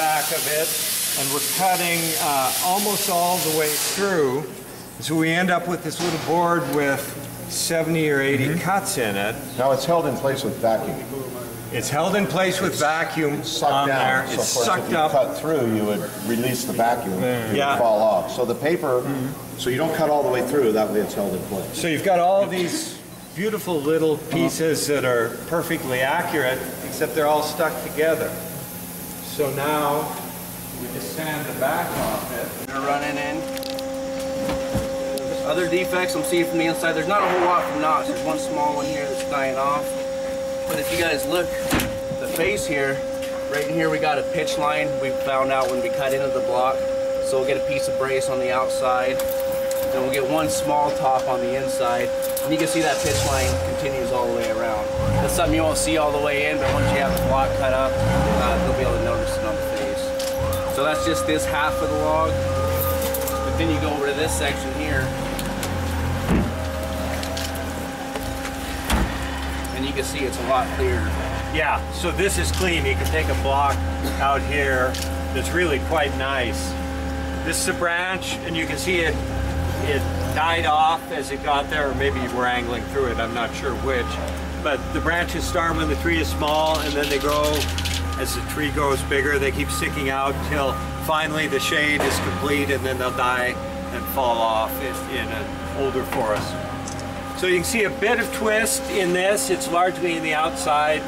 back of it, and we're cutting almost all the way through. So we end up with this little board with 70 or 80 cuts in it. Now it's held in place with vacuum. It's held in place with vacuum Sucked down. there. So It's of course, sucked if you up. cut through, you would release the vacuum. It would fall off. So the paper, so you don't cut all the way through. That way it's held in place. So you've got all these beautiful little pieces that are perfectly accurate, except they're all stuck together. So now we just sand the back off it. They're running in. Other defects I'm seeing from the inside, there's not a whole lot from knots. There's one small one here that's dying off. But if you guys look, the face here, right in here we got a pitch line we found out when we cut into the block. So we'll get a piece of brace on the outside. Then we'll get one small top on the inside. And you can see that pitch line continues all the way around. That's something you won't see all the way in, but once you have the block cut up, you'll be able to notice it on the face. So that's just this half of the log. But then you go over to this section here, and you can see it's a lot clearer. Yeah, so this is clean. You can take a block out here that's really quite nice. This is a branch, and you can see it died off as it got there, or maybe we're angling through it, I'm not sure which. But the branches start when the tree is small, and then they grow as the tree grows bigger. They keep sticking out till finally the shade is complete, and then they'll die and fall off in an older forest. So you can see a bit of twist in this. It's largely in the outside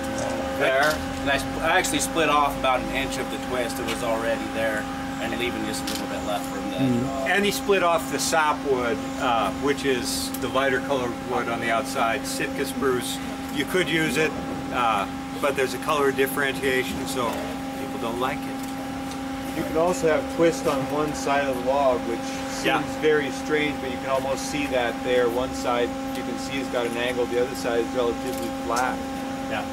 there. And I actually split off about an inch of the twist that was already there, and leaving just a little bit left for him to edge off. And he split off the sapwood, which is the lighter colored wood on the outside. Sitka spruce, you could use it, but there's a color differentiation, so people don't like it. You can also have twist on one side of the log, which seems very strange, but you can almost see that there. One side you can see has got an angle, the other side is relatively flat. Yeah.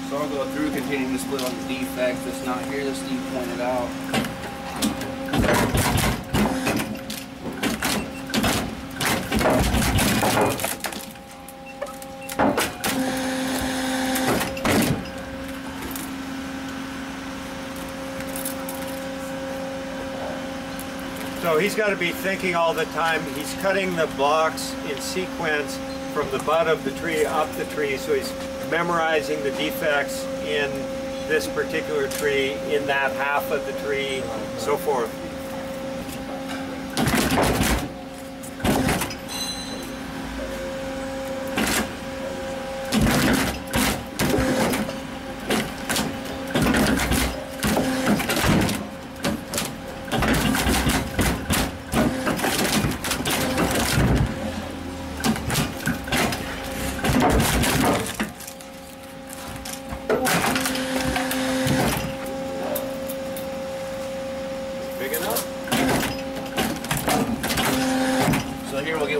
So I'll go through continuing to split on the defect that's not here that Steve pointed out. So he's got to be thinking all the time. He's cutting the blocks in sequence from the butt of the tree up the tree, so he's memorizing the defects in this particular tree, in that half of the tree, so forth.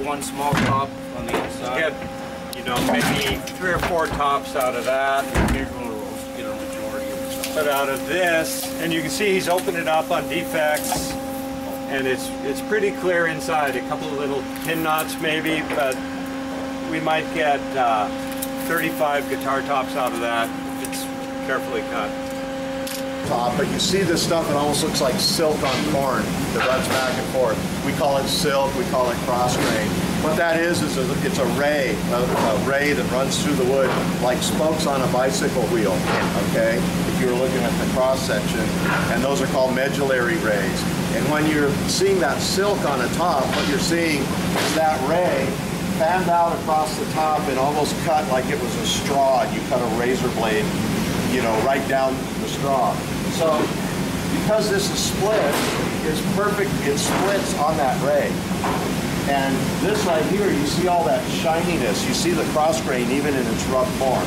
One small top on the inside. Get, you know, maybe 3 or 4 tops out of that. Here's one of those, get a majority of the stuff. But out of this, and you can see he's opened it up on defects, and it's pretty clear inside. A couple of little pin knots maybe, but we might get 35 guitar tops out of that if it's carefully cut. Top, but you see this stuff, it almost looks like silk on corn that runs back and forth. We call it silk, we call it cross grain. What that is it's a ray that runs through the wood like spokes on a bicycle wheel, okay? If you were looking at the cross section, and those are called medullary rays. And when you're seeing that silk on the top, what you're seeing is that ray fanned out across the top and almost cut like it was a straw, and you cut a razor blade, you know, right down the straw. So, because this is split, it's perfect, it splits on that ray. And this right here, you see all that shininess, you see the cross grain even in its rough form.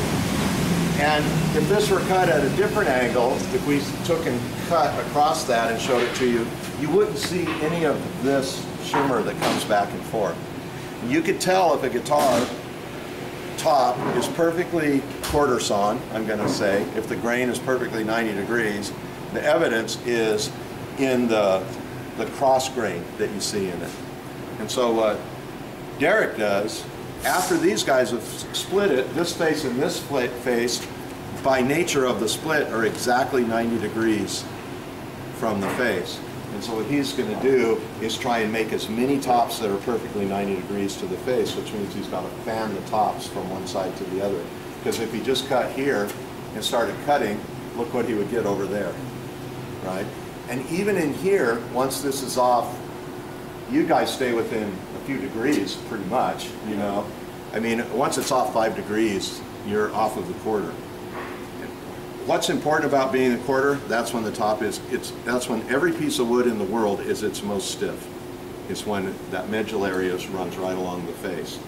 And if this were cut at a different angle, if we took and cut across that and showed it to you, you wouldn't see any of this shimmer that comes back and forth. You could tell if a guitar top is perfectly quarter sawn, I'm going to say, if the grain is perfectly 90 degrees, the evidence is in the cross grain that you see in it. And so what Derek does, after these guys have split it, this face and this face, by nature of the split, are exactly 90 degrees from the face. And so what he's going to do is try and make as many tops that are perfectly 90 degrees to the face, which means he's got to fan the tops from one side to the other. Because if he just cut here and started cutting, look what he would get over there, right? And even in here, once this is off, you guys stay within a few degrees pretty much, you know. I mean, once it's off 5 degrees, you're off of the quarter. What's important about being a quarter? That's when the top is, that's when every piece of wood in the world is its most stiff. It's when that medullarius runs right along the face.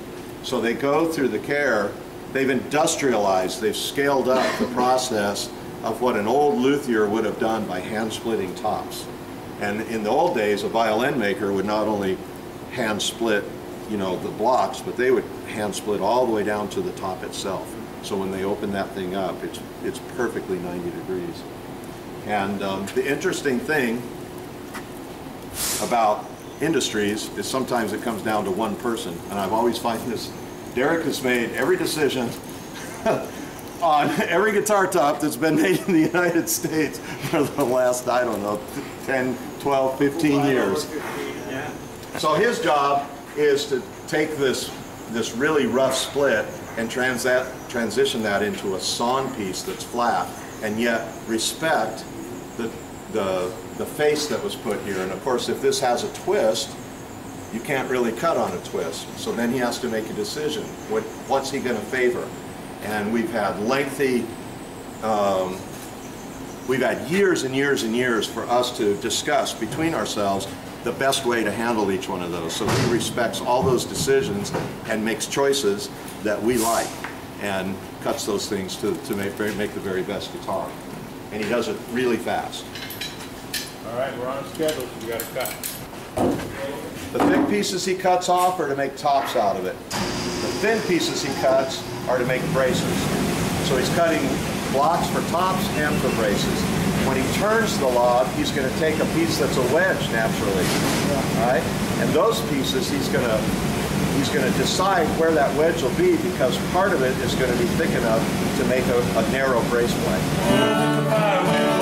So they go through the care, they've industrialized, they've scaled up the process of what an old luthier would have done by hand splitting tops. And in the old days, a violin maker would not only hand split, you know, the blocks, but they would hand split all the way down to the top itself. So when they open that thing up, it's perfectly 90 degrees. And the interesting thing about industries is sometimes it comes down to one person. And I've always find this, Derek has made every decision on every guitar top that's been made in the United States for the last, I don't know, 10, 12, 15 years. So his job is to take this really rough split and transition that into a sawn piece that's flat, and yet respect the face that was put here. And of course, if this has a twist, you can't really cut on a twist. So then he has to make a decision. What's he going to favor? And we've had lengthy, we've had years and years and years for us to discuss between ourselves the best way to handle each one of those. So he respects all those decisions and makes choices that we like and cuts those things to make the very best guitar. And he does it really fast. All right, we're on schedule, so we got to cut. The thick pieces he cuts off are to make tops out of it. The thin pieces he cuts are to make braces. So he's cutting blocks for tops and for braces. When he turns the log, he's going to take a piece that's a wedge naturally, right? And those pieces he's going to decide where that wedge will be, because part of it is going to be thick enough to make a narrow brace plate.